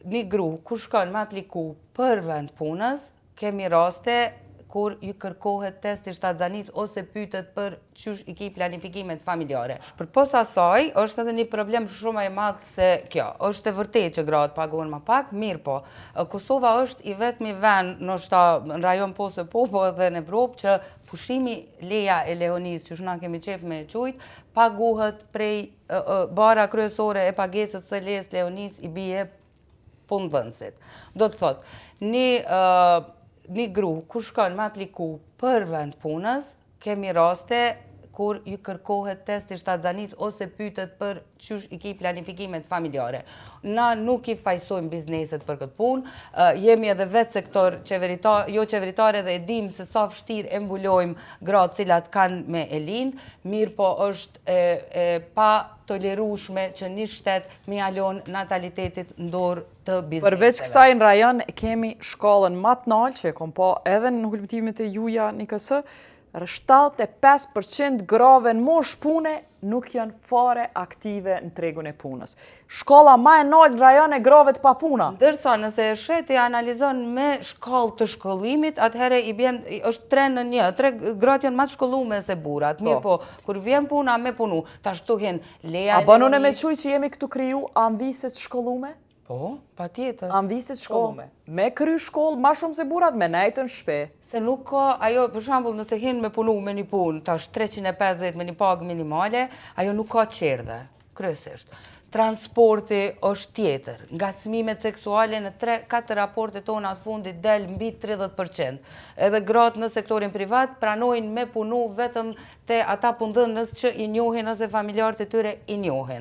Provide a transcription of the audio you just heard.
një gru, kur shkon me apliku për vend punës, kemi raste kur ju kërkohet testi shtatzanis ose pytet për qysh i ki planifikimet familjare. Për posa saj, është edhe një problem shumë e madh se kjo. Është e vërtet që gratë paguhen më pak, mirë po. Kosova është i vetmi vend, në rajon po se po edhe në Evropë, që pushimi leja e Leonis, që na kemi qef me qujt, paguhet prej bara kryesore e pagesës së lejes Leonis i bie punëdhënësit. Do të thot, një gru, kur shkon me apliku për vend punës, kemi raste kur ju kërkohet testi shtatzanis ose pytet për qysh i ki planifikimet familjare. Na nuk i fajsojmë bizneset për këtë punë, jemi edhe vetë sektor jo qeveritare dhe e dim se sa vështirë e mbulojmë gratë cilat kanë me e lindë, mirë po është pa tolerueshme që një shtet me jalon natalitetit në dorë të bizneseve. Përveç kësaj në rajon kemi shkollën më të lartë që e kom pa edhe në hulumtimet e juja në KS, 75% grave në moshë pune nuk janë fare aktive në tregun e punës. Shkolla më e lartë në rajon e grave të papuna. Ndërsa nëse sheti analizon me shkallë të shkollimit, atëherë është 3-1. 3 gratë janë më të shkolluar se burrat. Mirë po, kur vjen puna me punu, tash tuhen leja. A banon e me quj që jemi këtu kriju anviset shkollume? Po, patjetër. Anviset shkollume. Me kry shkollë më shumë se burrat, me nejtën shpe. Se nuk ka, ajo, për shembull, nëse hin me punu me një punë, tash 350 me një pagë minimale, ajo nuk ka qerdhe, kryesisht. Transporti është tjetër. Ngacmimet seksuale në 3-4 raportet tona të fundit del mbi 30%. Edhe gratë në sektorin privat pranojnë me punu vetëm te ata punëdhënës që i njohin ose familjarët e tyre i njohin.